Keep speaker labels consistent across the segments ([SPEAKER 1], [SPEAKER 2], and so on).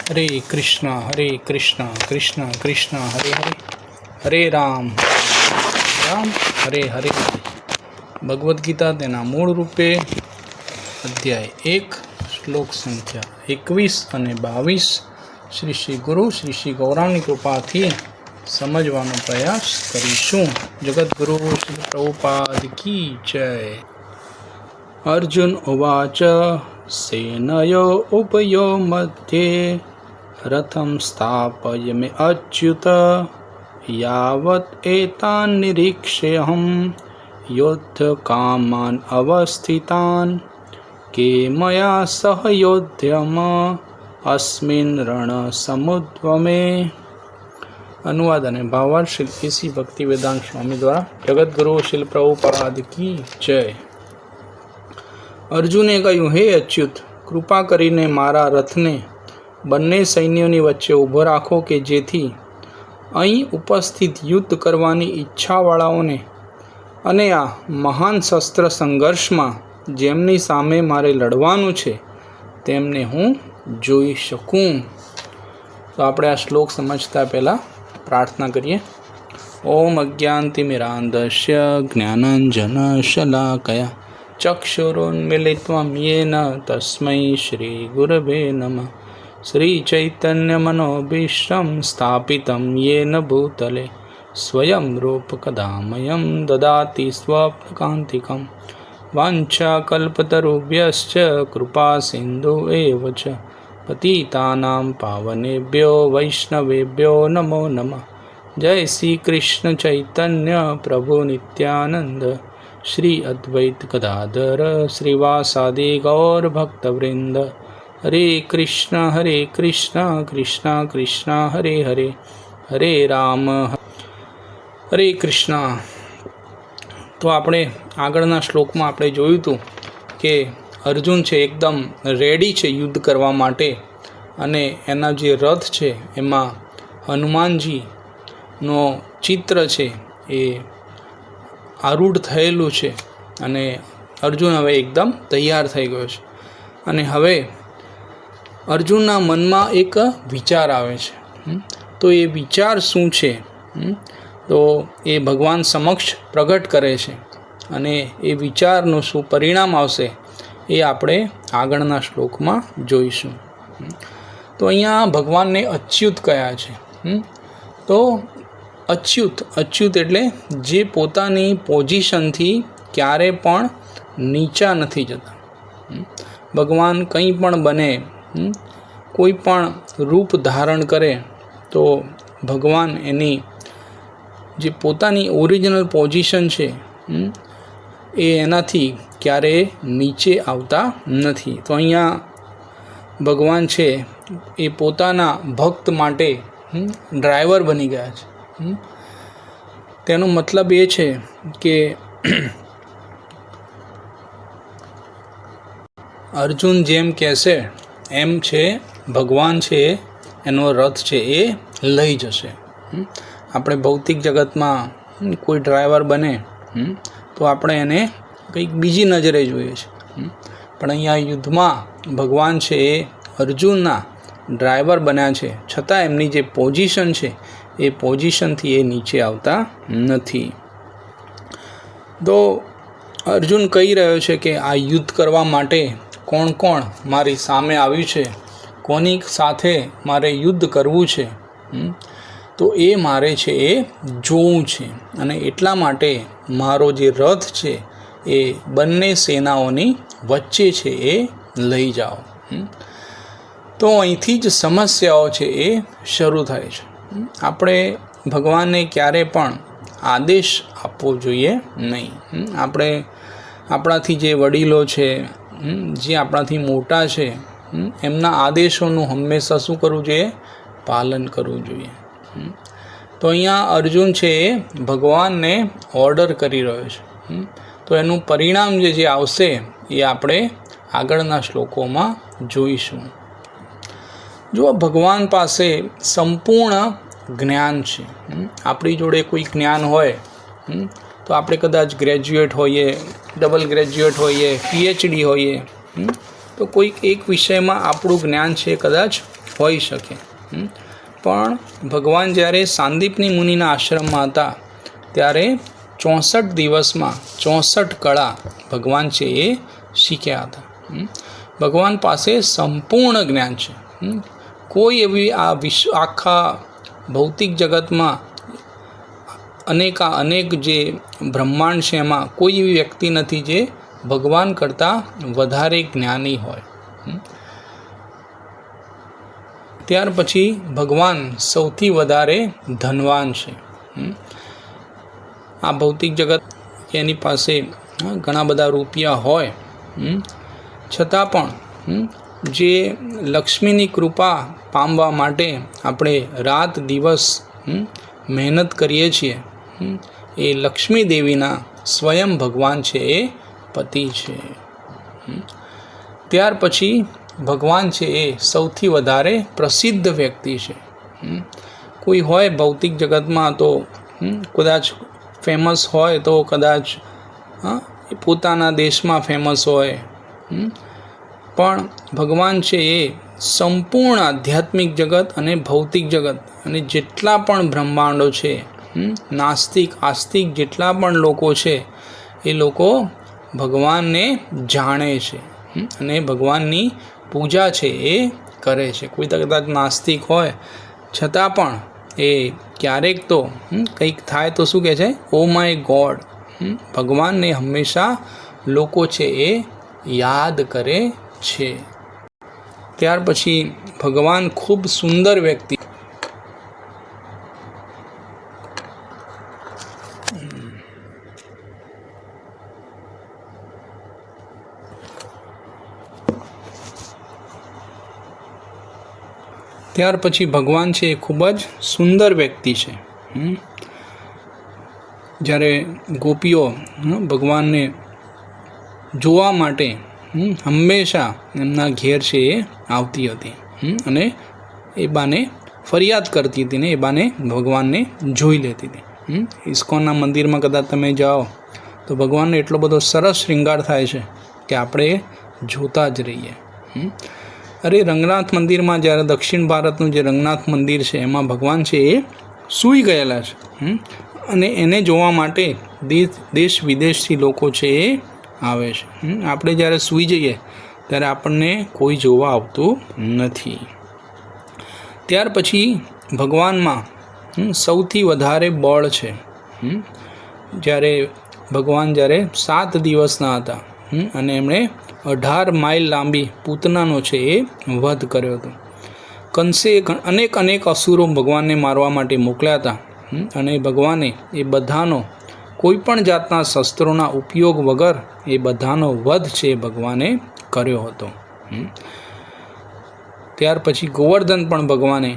[SPEAKER 1] हरे कृष्णा कृष्ण कृष्ण हरे हरे, हरे राम राम हरे हरे। भगवद गीता तेना मूळ रूपे अध्याय 1 श्लोक संख्या 21 અને 22 श्री श्री गुरु श्री श्री गौरांगनी कृपाथी समझवानो प्रयास करीशुं। जगद्गुरु श्री प्रभुपाद की जय। अर्जुन उवाच सेनयो उभयो मध्ये रथं स्थापयमे अच्युत यावत् एतान् निरीक्ष्यहं योद्धकामान् अवस्थितान् के मया सह योध्यम अस्मिन् रणसमुद्यमे। अनुवाद અને ભાવાર્થ શ્રી કેસી ભક્તિ વેદાંત સ્વામી દ્વારા જગતગુરુ શ્રી પ્રભુપાદ की जय। અર્જુને કહ્યું, હે અચ્યુત, કૃપા કરીને મારા રથને બંને સૈન્યોની વચ્ચે ઊભો રાખો કે જેથી અહીં ઉપસ્થિત યુદ્ધ કરવાની ઈચ્છાવાળાઓને અને આ મહાન શસ્ત્ર સંઘર્ષમાં જેમની સામે મારે લડવાનું છે તેમને હું જોઈ શકું। તો આપણે આ શ્લોક સમજતા પહેલાં પ્રાર્થના કરીએ। ઓમ અજ્ઞાનતિમિરાંધસ્ય જ્ઞાનાંજનશલાકયા चक्षुरुन्मीलित्वा येन तस्मै श्रीगुरवे नमः। श्रीचैतन्यमनोभीष्टं स्थापितं येन भूतले स्वयं रूपकदामयं ददाति स्वप्नकान्तिकं। वाञ्छाकल्पतरुभ्यश्च कृपासिन्धु एव च पतितानां पावनेभ्यो वैष्णवेभ्यो नमो नमः। जय श्री कृष्ण चैतन्य प्रभु नित्यानंद श्री अद्वैत गदाधर श्रीवासादि गौर भक्तवृंद। हरे कृष्ण कृष्ण कृष्ण हरे हरे, हरे राम हरे कृष्ण। तो આપણે આગળના શ્લોકમાં આપણે જોયું હતું કે અર્જુન છે એકદમ રેડી છે યુદ્ધ કરવા માટે અને એના જે રથ છે એમાં હનુમાનજીનો ચિત્ર છે એ આરૂઢ થયેલું છે અને અર્જુન હવે એકદમ તૈયાર થઈ ગયો છે અને હવે અર્જુનના મનમાં એક વિચાર આવે છે। તો એ વિચાર શું છે તો એ ભગવાન સમક્ષ પ્રગટ કરે છે અને એ વિચારનું શું પરિણામ આવશે એ આપણે આગળના શ્લોકમાં જોઈશું। તો અહીંયા ભગવાનને અચ્યુત કયા છે। તો અચ્યુત એટલે જે પોતાની પોઝિશનથી ક્યારે પણ નીચા નથી જતા। ભગવાન કંઈ પણ બને, કોઈ પણ રૂપ ધારણ કરે તો ભગવાન એની જે પોતાની ઓરિજિનલ પોઝિશન છે એ એનાથી ક્યારેય નીચે આવતા નથી। તો અહીંયા ભગવાન છે એ પોતાના ભક્ત માટે ડ્રાઈવર બની ગયા છે। તેનો મતલબ એ છે કે અર્જુન જેમ કહેશે એમ છે ભગવાન છે એનો રથ છે એ લઈ જશે। આપણે ભૌતિક જગતમાં કોઈ ડ્રાઈવર બને તો આપણે એને કંઈક બીજી નજરે જોઈએ છે, પણ અહીંયા યુદ્ધમાં ભગવાન છે એ અર્જુનના ડ્રાઈવર બન્યા છે છતાં એમની જે પોઝિશન છે એ પોઝિશનથી એ નીચે આવતા નથી। તો અર્જુન કહી રહ્યો છે કે આ યુદ્ધ કરવા માટે કોણ કોણ મારી સામે આવ્યું છે, કોની સાથે મારે યુદ્ધ કરવું છે, તો એ મારે છે એ જોવું છે અને એટલા માટે મારો જે રથ છે એ બંને સેનાઓની વચ્ચે છે એ લઈ જાઓ। તો અહીંથી જ સમસ્યાઓ છે એ શરૂ થાય છે। આપણે ભગવાનને ક્યારે પણ આદેશ આપવો જોઈએ નહીં। આપણે આપણાથી જે વડીલો છે, જે આપણાથી મોટા છે, એમના આદેશોનું હંમેશા શું કરવું જોઈએ? પાલન કરવું જોઈએ। તો અહીંયા અર્જુન છે એ ભગવાનને ઓર્ડર કરી રહ્યો છે। તો એનું પરિણામ જે આવશે એ આપણે આગળના શ્લોકોમાં જોઈશું। જો ભગવાન પાસે સંપૂર્ણ જ્ઞાન છે, આપણી જોડે કોઈ જ્ઞાન હોય તો આપણે કદાચ ગ્રેજ્યુએટ હોઈએ, ડબલ ગ્રેજ્યુએટ હોઈએ, PhD હોઈએ, તો કોઈક એક વિષયમાં આપણું જ્ઞાન છે કદાચ હોઈ શકે. પણ ભગવાન જ્યારે સાંદીપની મુનિના આશ્રમમાં હતા ત્યારે 64 દિવસમાં 64 કળા ભગવાન છે એ શીખ્યા હતા. ભગવાન પાસે સંપૂર્ણ જ્ઞાન છે. કોઈ એવી આ આખા ભૌતિક જગતમાં અનેક જે બ્રહ્માંડ છે એમાં કોઈ એવી વ્યક્તિ નથી જે ભગવાન કરતાં વધારે જ્ઞાની હોય. ત્યાર પછી ભગવાન સૌથી વધારે ધનવાન છે. આ ભૌતિક જગત એની પાસે ઘણા બધા રૂપિયા હોય છતાં પણ જે લક્ષ્મીની કૃપા પામવા માટે આપણે રાત દિવસ મહેનત કરીએ છીએ એ લક્ષ્મી દેવીના સ્વયં ભગવાન છે એ પતિ છે. ત્યાર પછી ભગવાન છે એ સૌથી વધારે પ્રસિદ્ધ વ્યક્તિ છે. કોઈ હોય ભૌતિક જગતમાં તો કદાચ ફેમસ હોય તો કદાચ પોતાના દેશમાં ફેમસ હોય, પણ ભગવાન છે એ સંપૂર્ણ આધ્યાત્મિક જગત અને ભૌતિક જગત અને જેટલા પણ બ્રહ્માંડો છે, નાસ્તિક આસ્તિક જેટલા પણ લોકો છે એ લોકો ભગવાનને જાણે છે અને ભગવાનની પૂજા છે એ કરે છે. કોઈ કદાચ નાસ્તિક હોય છતાં પણ એ ક્યારેક તો કંઈક થાય તો શું કહે છે, ઓ માય ગોડ. ભગવાનને હંમેશા લોકો છે એ યાદ કરે છે. ત્યાર પછી ભગવાન ખૂબ સુંદર વ્યક્તિ. ત્યાર પછી ભગવાન છે એ ખૂબ જ સુંદર વ્યક્તિ છે. જ્યારે ગોપીઓ ભગવાનને જોવા માટે હંમેશા એમના ઘેર છે એ આવતી હતી અને એ બાને ફરિયાદ કરતી હતી ને એ બાને ભગવાનને જોઈ લેતી હતી. ઇસ્કોનના મંદિરમાં કદાચ તમે જાઓ તો ભગવાનનો એટલો બધો સરસ શ્રૃંગાર થાય છે કે આપણે જોતા જ રહીએ. અરે રંગનાથ મંદિરમાં જ્યારે દક્ષિણ ભારતનું જે રંગનાથ મંદિર છે એમાં ભગવાન છે એ સૂઈ ગયેલા છે અને એને જોવા માટે દેશ વિદેશથી લોકો છે એ આવે છે. આપણે જ્યારે સૂઈ જઈએ ત્યારે આપણને કોઈ જોવા આવતું નથી. ત્યાર પછી ભગવાનમાં સૌથી વધારે બળ છે. જ્યારે ભગવાન 7 દિવસના હતા અને એમણે 18 માઇલ લાંબી પૂતનાનો છે એ વધ કર્યો હતો. કંસે અનેક અસુરો ભગવાનને મારવા માટે મોકલ્યા હતા અને ભગવાને એ બધાનો કોઈ પણ જાતના શસ્ત્રોના ઉપયોગ વગર એ બધાનો વધ છે ભગવાને કર્યો હતો. ત્યાર પછી ગોવર્ધન પણ ભગવાને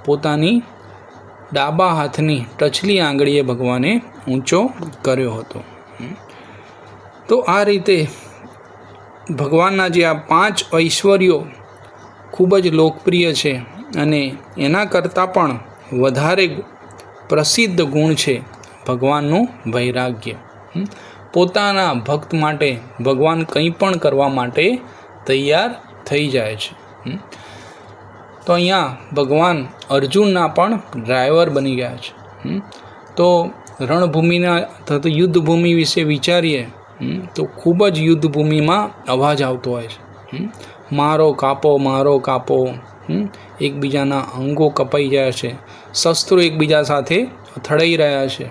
[SPEAKER 1] પોતાની ડાબા હાથની ટચલી આંગળીએ ભગવાને ઊંચો કર્યો હતો. તો આ રીતે ભગવાનના જે આ 5 ઐશ્વર્યો ખૂબ જ લોકપ્રિય છે અને એના કરતાં પણ વધારે પ્રસિદ્ધ ગુણ છે ભગવાનનું વૈરાગ્ય. પોતાના ભક્ત માટે ભગવાન કંઈ પણ કરવા માટે તૈયાર થઈ જાય છે. તો અહીંયા ભગવાન અર્જુનના પણ ડ્રાઈવર બની ગયા છે. તો રણભૂમિના તથા યુદ્ધભૂમિ વિશે વિચારીએ તો ખૂબ જ યુદ્ધભૂમિમાં અવાજ આવતો હોય છે, મારો કાપો. એકબીજાના અંગો કપાઈ જાય છે, શસ્ત્રો એકબીજા સાથે અથડાઈ રહ્યા છે.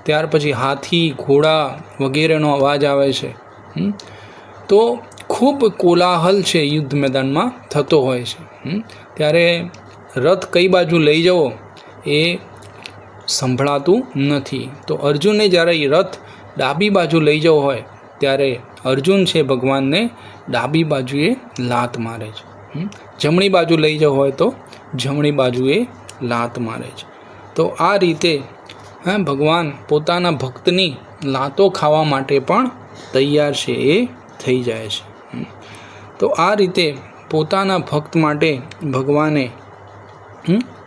[SPEAKER 1] ત્યાર પછી હાથી ઘોડા વગેરેનો અવાજ આવે છે. તો ખૂબ કોલાહલ છે યુદ્ધ મેદાનમાં થતો હોય છે. ત્યારે રથ કઈ બાજુ લઈ જવો એ સંભળાતું નથી. તો અર્જુને જ્યારે રથ ડાબી બાજુ લઈ જવો હોય ત્યારે અર્જુન છે ભગવાનને ડાબી બાજુએ લાત મારે છે. જમણી બાજુ લઈ જવો હોય તો જમણી બાજુએ લાત મારે છે. તો આ રીતે ભગવાન પોતાના ભક્તની લાતો ખાવા માટે પણ તૈયાર છે એ થઈ જાય છે. તો આ રીતે પોતાના ભક્ત માટે ભગવાને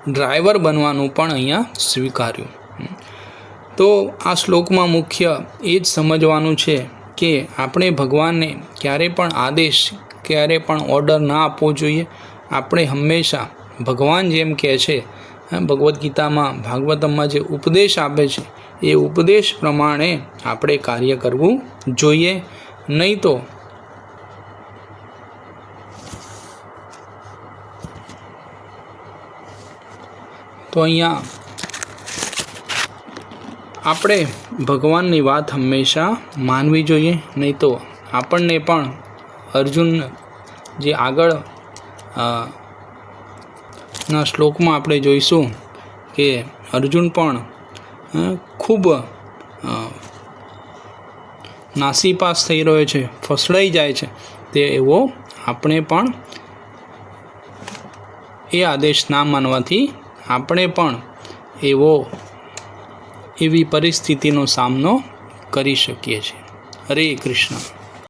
[SPEAKER 1] ડ્રાઈવર બનવાનું પણ અહીંયા સ્વીકાર્યું. તો આ શ્લોકમાં મુખ્ય એ જ સમજવાનું છે કે આપણે ભગવાનને ક્યારે પણ આદેશ ક્યારે પણ ઓર્ડર ના આપવો જોઈએ આપણે હંમેશા ભગવાન જેમ કહે છે, ભગવદ્ ગીતામાં ભાગવતમમાં જે ઉપદેશ આપે છે એ ઉપદેશ પ્રમાણે આપણે કાર્ય કરવું જોઈએ. નહીં તો અહીંયા આપણે ભગવાનની વાત હંમેશા માનવી જોઈએ. નહીં તો આપણને પણ અર્જુન જે આગળ ના શ્લોકમાં આપણે જોઈશું કે અર્જુન પણ ખૂબ નાસીપાસ થઈ રહ્યો છે, ફસડાઈ જાય છે. તે એવો આપણે પણ એ આદેશ ના માનવાથી આપણે પણ એવી પરિસ્થિતિનો સામનો કરી શકીએ છીએ. હરે કૃષ્ણ.